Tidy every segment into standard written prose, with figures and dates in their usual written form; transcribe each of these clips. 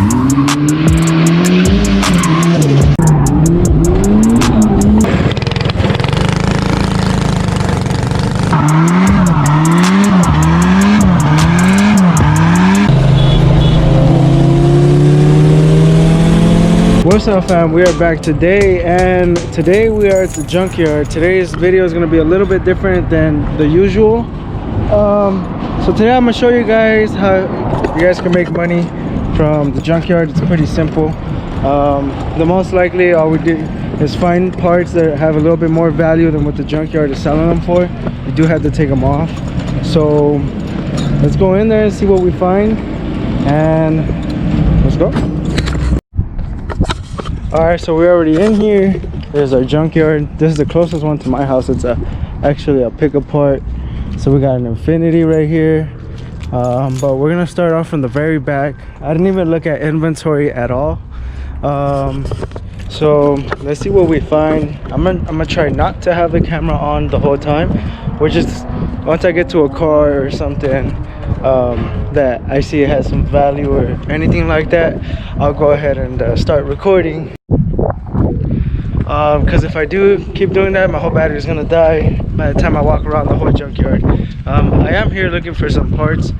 What's up, fam? We are back today, and today we are at the junkyard. Today's video is going to be a little bit different than the usual. So today I'm going to show you guys how you guys can make money from the junkyard. It's pretty simple. The most likely all we do is find parts that have a little bit more value than what the junkyard is selling them for. You do have to take them off. So let's go in there and see what we find, and let's go. Alright, so we're already in here. There's our junkyard. This is the closest one to my house. It's actually a pickup part. So we got an Infinity right here. But we're gonna start off from the very back. I didn't even look at inventory at all. So let's see what we find. I'm gonna try not to have the camera on the whole time. We're just, once I get to a car or something that I see it has some value or anything like that, I'll go ahead and start recording. Because if I do keep doing that, my whole battery is gonna die by the time I walk around the whole junkyard. I am here looking for some parts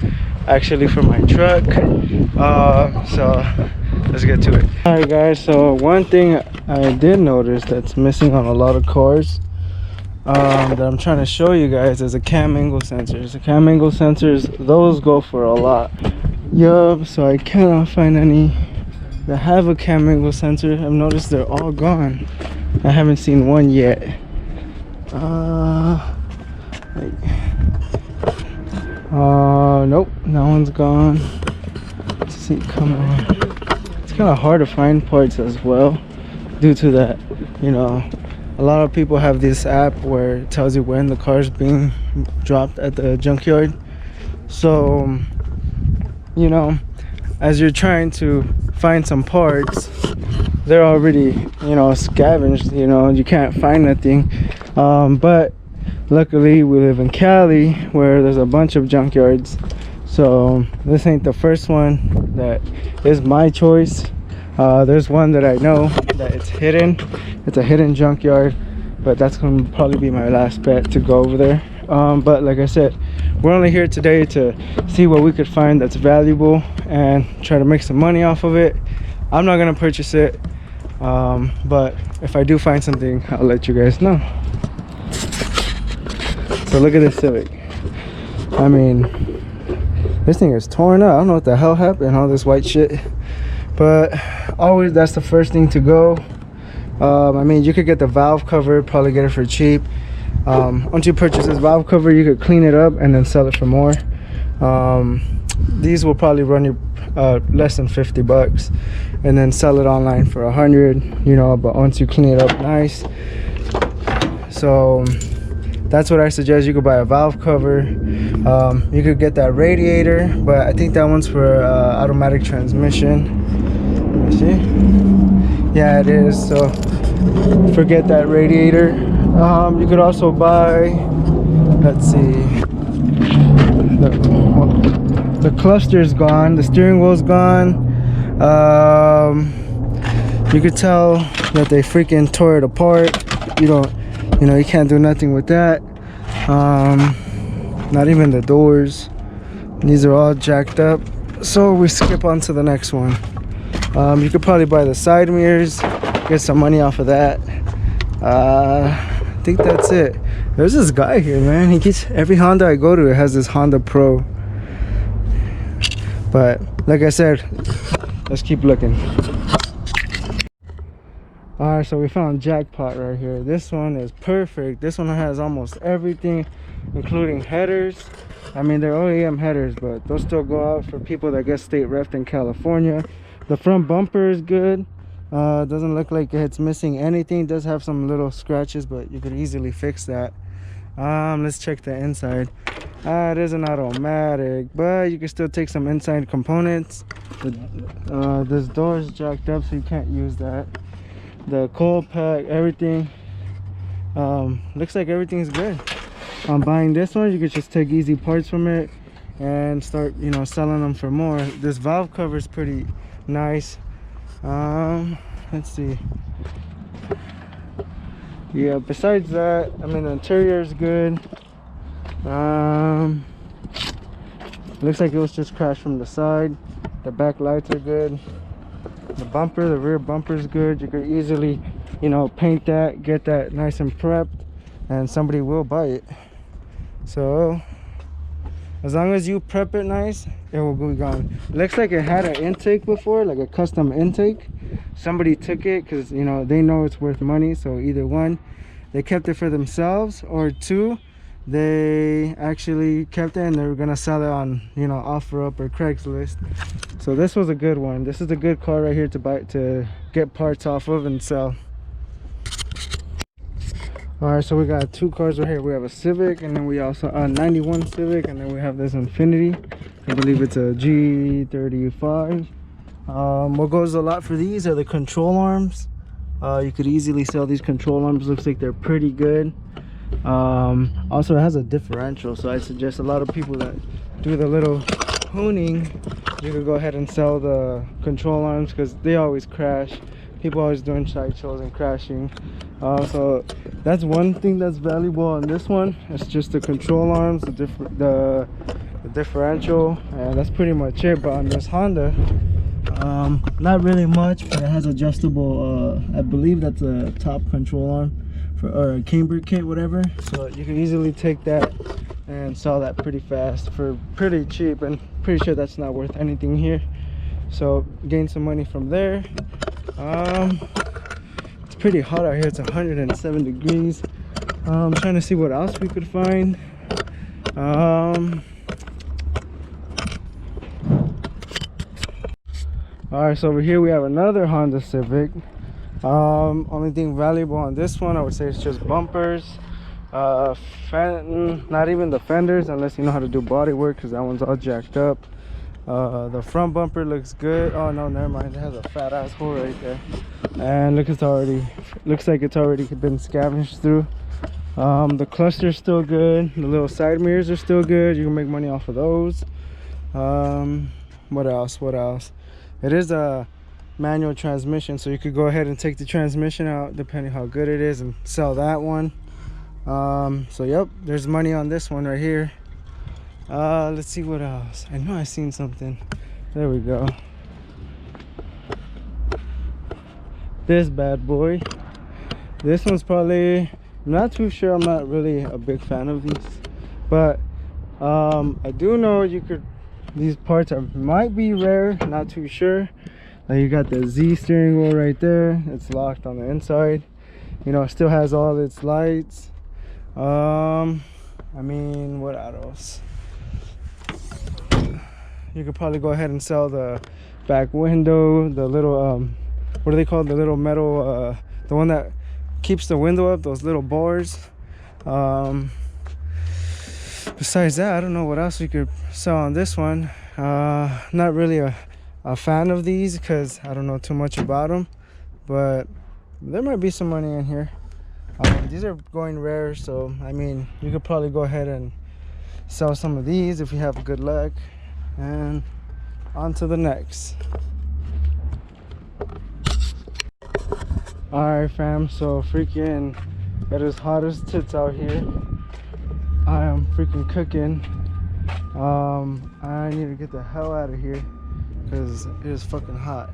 actually for my truck, so let's get to it. All right, guys, so one thing I did notice that's missing on a lot of cars that I'm trying to show you guys is a cam angle sensors. The cam angle sensors, those go for a lot. Yup, so I cannot find any that have a cam angle sensor. I've noticed they're all gone. I haven't seen one yet. Nope, that one's gone. Let's see, come on. It's kind of hard to find parts as well due to that, you know, a lot of people have this app where it tells you when the car's being dropped at the junkyard. So, you know, as you're trying to find some parts, they're already, you know, scavenged, you know, you can't find nothing. But luckily we live in Cali where there's a bunch of junkyards. So this ain't the first one that is my choice. There's one that I know that it's hidden. It's a hidden junkyard, but that's gonna probably be my last bet to go over there. But like I said, we're only here today to see what we could find that's valuable and try to make some money off of it. I'm not gonna purchase it, but if I do find something, I'll let you guys know. So look at this Civic. I mean, this thing is torn up. I don't know what the hell happened, all this white shit, but always that's the first thing to go. I mean, you could get the valve cover, probably get it for cheap. Once you purchase this valve cover, you could clean it up and then sell it for more. These will probably run you less than 50 bucks, and then sell it online for 100, you know, but once you clean it up nice. So that's what I suggest. You could buy a valve cover. You could get that radiator, but I think that one's for automatic transmission. Let me see. Yeah, it is. So forget that radiator. You could also buy, let's see, the cluster's gone, the steering wheel's gone. You could tell that they freaking tore it apart. You know, you can't do nothing with that. Not even the doors. These are all jacked up. So we skip on to the next one. You could probably buy the side mirrors, get some money off of that. I think that's it. There's this guy here, man. He keeps, every Honda I go to, it has this Honda Pro. But like I said, let's keep looking. Alright, so we found jackpot right here. This one is perfect. This one has almost everything, including headers. I mean, they're OEM headers, but those still go out for people that get state ref in California. The front bumper is good. Doesn't look like it's missing anything. It does have some little scratches, but you could easily fix that. Let's check the inside. It is an automatic, but you can still take some inside components. This door is jacked up, so you can't use that. The cold pack, everything, looks like everything's good. On buying this one, you could just take easy parts from it and start, you know, selling them for more. This valve cover is pretty nice. Let's see. Yeah, besides that, I mean, the interior is good. Looks like it was just crashed from the side. The back lights are good. The bumper, the rear bumper is good. You could easily, you know, paint that, get that nice and prepped, and somebody will buy it. So as long as you prep it nice, it will be gone. Looks like it had an intake before, like a custom intake. Somebody took it because, you know, they know it's worth money. So either one, they kept it for themselves, or two, they actually kept it and they were gonna sell it on, you know, OfferUp or Craigslist. So this was a good one. This is a good car right here to buy, to get parts off of and sell. All right, so we got two cars right here. We have a Civic, and then we also a 91 Civic, and then we have this Infinity. I believe it's a G35. What goes a lot for these are the control arms. You could easily sell these control arms. Looks like they're pretty good. Also, it has a differential, so I suggest a lot of people that do the little honing, you could go ahead and sell the control arms because they always crash. People always doing side shows and crashing. So that's one thing that's valuable on this one. It's just the control arms, the differential, and that's pretty much it. But on this Honda, not really much, but it has adjustable, I believe that's a top control arm for, or a camber kit, whatever. So you can easily take that and sell that pretty fast for pretty cheap, and pretty sure that's not worth anything here. So gain some money from there. It's pretty hot out here. It's 107 degrees. I'm trying to see what else we could find. Alright, so over here we have another Honda Civic. Only thing valuable on this one, I would say, it's just bumpers. Not even the fenders, unless you know how to do body work, because that one's all jacked up. The front bumper looks good. Oh no, never mind, it has a fat ass hole right there. And look, looks like it's already been scavenged through. The cluster's still good. The little side mirrors are still good. You can make money off of those. What else? It is a manual transmission, so you could go ahead and take the transmission out depending how good it is and sell that one. So yep, there's money on this one right here. Let's see what else. I know I seen something. There we go. This bad boy. This one's probably, I'm not too sure. I'm not really a big fan of these, but I do know these parts might be rare, not too sure. Like, you got the Z steering wheel right there. It's locked on the inside. You know, it still has all its lights. I mean, what else? You could probably go ahead and sell the back window, the little what are they called, the little metal, the one that keeps the window up, those little bars. Besides that, I don't know what else we could sell on this one. Not really a fan of these because I don't know too much about them, but there might be some money in here. These are going rare, so I mean, you could probably go ahead and sell some of these if you have good luck. And on to the next. Alright fam, so freaking it is hot as tits out here. I am freaking cooking. I need to get the hell out of here because it is fucking hot.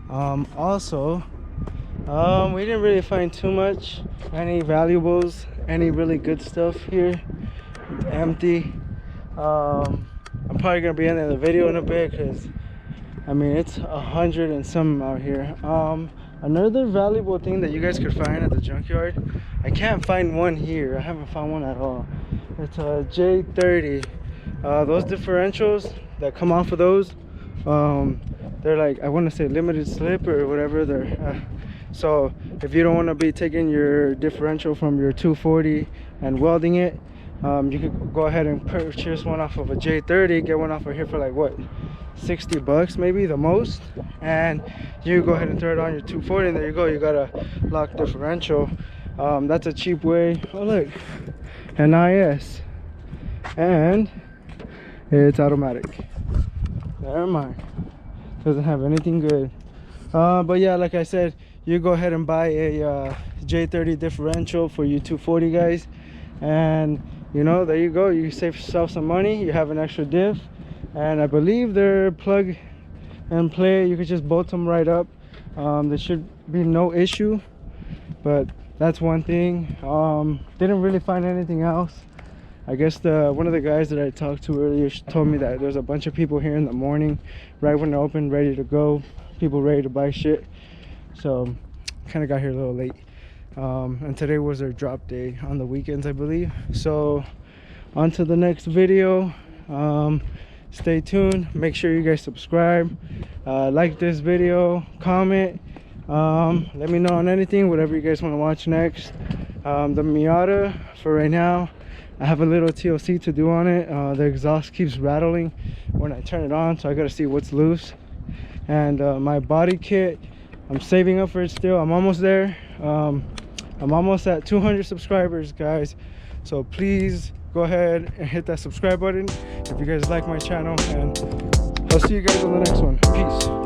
Also, we didn't really find too much, any valuables, any really good stuff here. Empty. I'm probably gonna be ending the video in a bit because I mean it's 100 and some out here. Another valuable thing that you guys could find at the junkyard, I can't find one here. I haven't found one at all. It's a J30. Those differentials that come off of those, they're like, I want to say limited slip or whatever. They're so if you don't want to be taking your differential from your 240 and welding it, you could go ahead and purchase one off of a J30, get one off of here for like what, 60 bucks maybe the most, and you go ahead and throw it on your 240, and there you go, you got a lock differential. That's a cheap way. Oh look, NIS, and it's automatic. Never mind, Doesn't have anything good. But yeah, like I said, you go ahead and buy a J30 differential for you 240 guys, and you know, there you go. You save yourself some money. You have an extra diff, and I believe they're plug and play. You could just bolt them right up. There should be no issue. But that's one thing. Didn't really find anything else. I guess one of the guys that I talked to earlier told me that there's a bunch of people here in the morning, right when they're open, ready to go. People ready to buy shit. So kind of got here a little late. And today was their drop day on the weekends, I believe. So on to the next video. Stay tuned. Make sure you guys subscribe, like this video, comment. Let me know on anything, whatever you guys want to watch next. The MIATA, for right now, I have a little TLC to do on it. The exhaust keeps rattling when I turn it on, so I gotta see what's loose. And my body kit, I'm saving up for it still. I'm almost there. I'm almost at 200 subscribers, guys, so please go ahead and hit that subscribe button if you guys like my channel, and I'll see you guys on the next one. Peace.